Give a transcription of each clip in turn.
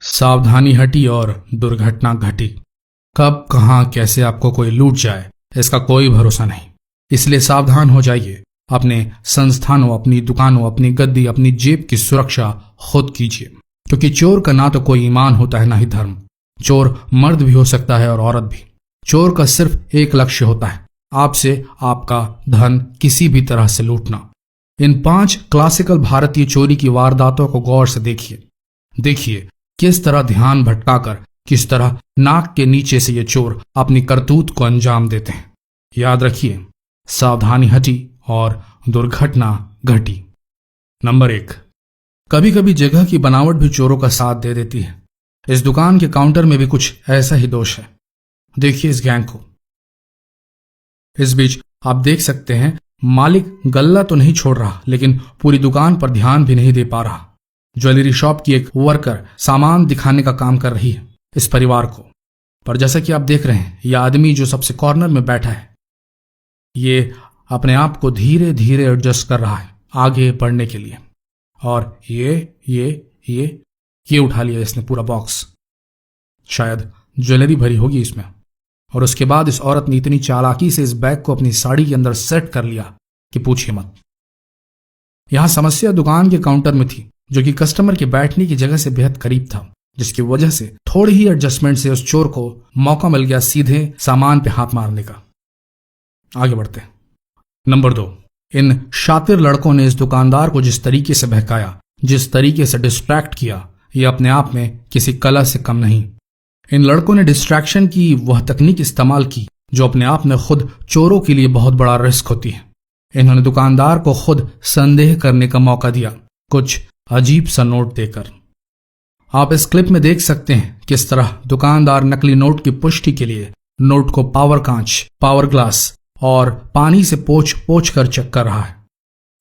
सावधानी हटी और दुर्घटना घटी। कब कहां कैसे आपको कोई लूट जाए इसका कोई भरोसा नहीं, इसलिए सावधान हो जाइए। अपने संस्थानों, अपनी दुकानों, अपनी गद्दी, अपनी जेब की सुरक्षा खुद कीजिए, क्योंकि चोर का ना तो कोई ईमान होता है ना ही धर्म। चोर मर्द भी हो सकता है और औरत भी। चोर का सिर्फ एक लक्ष्य होता है, आपसे आपका धन किसी भी तरह से लूटना। इन 5 क्लासिकल भारतीय चोरी की वारदातों को गौर से देखिए किस तरह ध्यान भटकाकर, किस तरह नाक के नीचे से ये चोर अपनी करतूत को अंजाम देते हैं। याद रखिए, सावधानी हटी और दुर्घटना घटी। नंबर 1, कभी कभी जगह की बनावट भी चोरों का साथ दे देती है। इस दुकान के काउंटर में भी कुछ ऐसा ही दोष है। देखिए इस गैंग को। इस बीच आप देख सकते हैं मालिक गल्ला तो नहीं छोड़ रहा, लेकिन पूरी दुकान पर ध्यान भी नहीं दे पा रहा। ज्वेलरी शॉप की एक वर्कर सामान दिखाने का काम कर रही है इस परिवार को। पर जैसा कि आप देख रहे हैं, यह आदमी जो सबसे कॉर्नर में बैठा है, ये अपने आप को धीरे धीरे एडजस्ट कर रहा है आगे बढ़ने के लिए। और ये उठा लिया इसने पूरा बॉक्स। शायद ज्वेलरी भरी होगी इसमें। और उसके बाद इस औरत ने इतनी चालाकी से इस बैग को अपनी साड़ी के अंदर सेट कर लिया कि पूछिए मत। यहां समस्या दुकान के काउंटर में थी, जो कि कस्टमर के बैठने की जगह से बेहद करीब था, जिसकी वजह से थोड़ी ही एडजस्टमेंट से उस चोर को मौका मिल गया सीधे सामान पे हाथ मारने का। आगे बढ़ते हैं। नंबर 2, इन शातिर लड़कों ने इस दुकानदार को जिस तरीके से बहकाया, जिस तरीके से डिस्ट्रैक्ट किया, यह अपने आप में किसी कला से कम नहीं। इन लड़कों ने डिस्ट्रैक्शन की वह तकनीक इस्तेमाल की जो अपने आप में खुद चोरों के लिए बहुत बड़ा रिस्क होती है। इन्होंने दुकानदार को खुद संदेह करने का मौका दिया, कुछ अजीब सा नोट देकर। आप इस क्लिप में देख सकते हैं किस तरह दुकानदार नकली नोट की पुष्टि के लिए नोट को पावर कांच, पावर ग्लास और पानी से पोंछ कर चेक कर रहा है।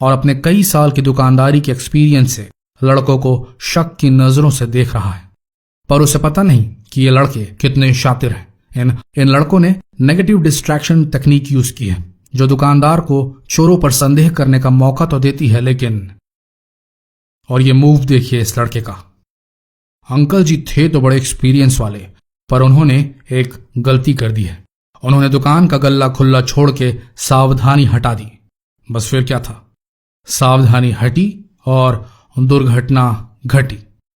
और अपने कई साल की दुकानदारी के एक्सपीरियंस से लड़कों को शक की नजरों से देख रहा है। पर उसे पता नहीं कि ये लड़के कितने शातिर हैं। इन लड़कों ने नेगेटिव डिस्ट्रैक्शन तकनीक यूज की है, जो दुकानदार को चोरों पर संदेह करने का मौका तो देती है, लेकिन और ये मूव देखिए इस लड़के का। अंकल जी थे तो बड़े एक्सपीरियंस वाले, पर उन्होंने एक गलती कर दी है। उन्होंने दुकान का गल्ला खुला छोड़ के सावधानी हटा दी। बस फिर क्या था, सावधानी हटी और दुर्घटना घटी।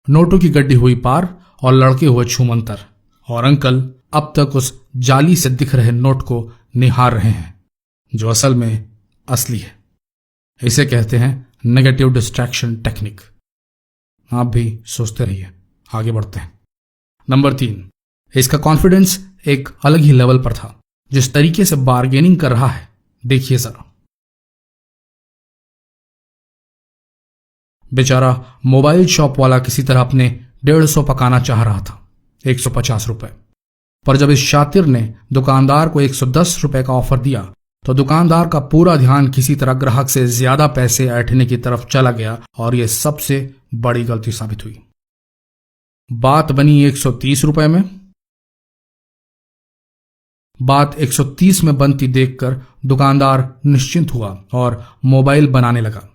नोटों की गड्डी हुई पार और लड़के हुए छूमंतर। और अंकल अब तक उस जाली से दिख रहे नोट को निहार रहे हैं, जो असल में असली है। इसे कहते हैं नेगेटिव डिस्ट्रैक्शन टेक्निक। आप भी सोचते रहिए। आगे बढ़ते हैं। नंबर 3, इसका कॉन्फिडेंस एक अलग ही लेवल पर था। जिस तरीके से बार्गेनिंग कर रहा है, देखिए जरा। बेचारा मोबाइल शॉप वाला किसी तरह अपने 150 पकाना चाह रहा था, 150 रुपए। पर जब इस शातिर ने दुकानदार को 110 रुपए का ऑफर दिया, तो दुकानदार का पूरा ध्यान किसी तरह ग्राहक से ज्यादा पैसे ऐंठने की तरफ चला गया और यह सबसे बड़ी गलती साबित हुई। बात बनी 130 रुपए में। बात 130 में बनती देखकर दुकानदार निश्चिंत हुआ और मोबाइल बनाने लगा।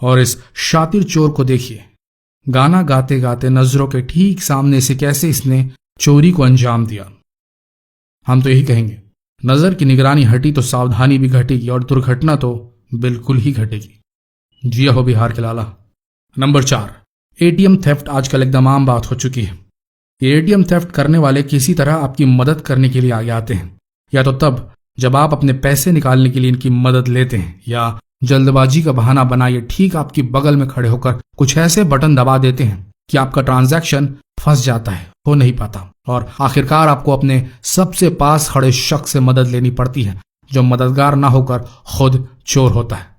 और इस शातिर चोर को देखिए, गाना गाते गाते नजरों के ठीक सामने से कैसे इसने चोरी को अंजाम दिया। हम तो यही कहेंगे, नजर की निगरानी हटी तो सावधानी भी घटेगी और दुर्घटना तो बिल्कुल ही घटेगी। जिया हो बिहार के लाला। नंबर 4, एटीएम थेफ्ट आजकल एकदम आम बात हो चुकी है। ये एटीएम थेफ्ट करने वाले किसी तरह आपकी मदद करने के लिए आगे आते हैं, या तो तब जब आप अपने पैसे निकालने के लिए इनकी मदद लेते हैं, या जल्दबाजी का बहाना बनाए ठीक आपकी बगल में खड़े होकर कुछ ऐसे बटन दबा देते हैं कि आपका ट्रांजैक्शन फंस जाता है, हो नहीं पाता, और आखिरकार आपको अपने सबसे पास खड़े शख्स से मदद लेनी पड़ती है, जो मददगार ना होकर खुद चोर होता है।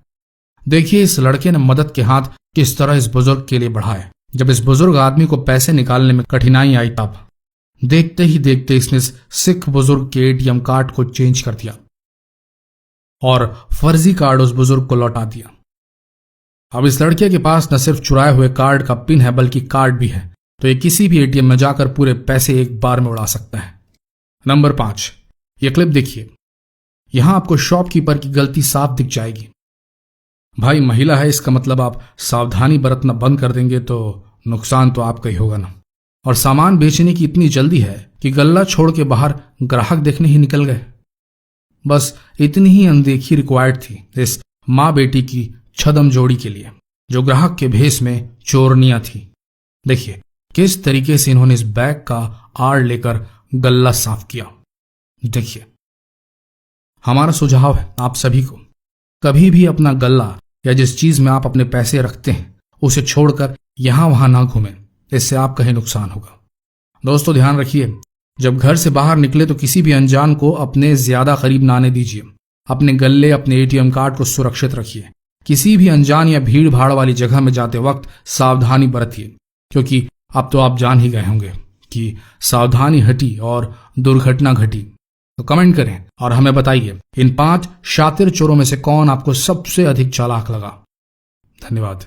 देखिए इस लड़के ने मदद के हाथ किस तरह इस बुजुर्ग के लिए बढ़ाए। जब इस बुजुर्ग आदमी को पैसे निकालने में कठिनाई आई, तब देखते ही देखते इसने सिख बुजुर्ग के एटीएम कार्ड को चेंज कर दिया और फर्जी कार्ड उस बुजुर्ग को लौटा दिया। अब इस लड़के के पास न सिर्फ चुराए हुए कार्ड का पिन है, बल्कि कार्ड भी है, तो ये किसी भी एटीएम में जाकर पूरे पैसे एक बार में उड़ा सकता है। नंबर 5, ये क्लिप देखिए। यहां आपको शॉपकीपर की गलती साफ दिख जाएगी। भाई महिला है, इसका मतलब आप सावधानी बरतना बंद कर देंगे तो नुकसान तो आपका ही होगा ना। और सामान बेचने की इतनी जल्दी है कि गल्ला छोड़ के बाहर ग्राहक देखने ही निकल गए। बस इतनी ही अनदेखी रिक्वायर्ड थी इस माँ बेटी की छदम जोड़ी के लिए, जो ग्राहक के भेष में चोरनियां थी। देखिए किस तरीके से इन्होंने इस बैग का आड़ लेकर गल्ला साफ किया। देखिए, हमारा सुझाव है आप सभी को, कभी भी अपना गल्ला या जिस चीज में आप अपने पैसे रखते हैं उसे छोड़कर यहां वहां ना घूमें, इससे आपका ही नुकसान होगा। दोस्तों ध्यान रखिए, जब घर से बाहर निकले तो किसी भी अनजान को अपने ज्यादा करीब ना आने दीजिए। अपने गल्ले, अपने एटीएम कार्ड को सुरक्षित रखिए। किसी भी अनजान या भीड़ भाड़ वाली जगह में जाते वक्त सावधानी बरतिए, क्योंकि अब तो आप जान ही गए होंगे कि सावधानी हटी और दुर्घटना घटी। तो कमेंट करें और हमें बताइए, इन 5 शातिर चोरों में से कौन आपको सबसे अधिक चालाक लगा। धन्यवाद।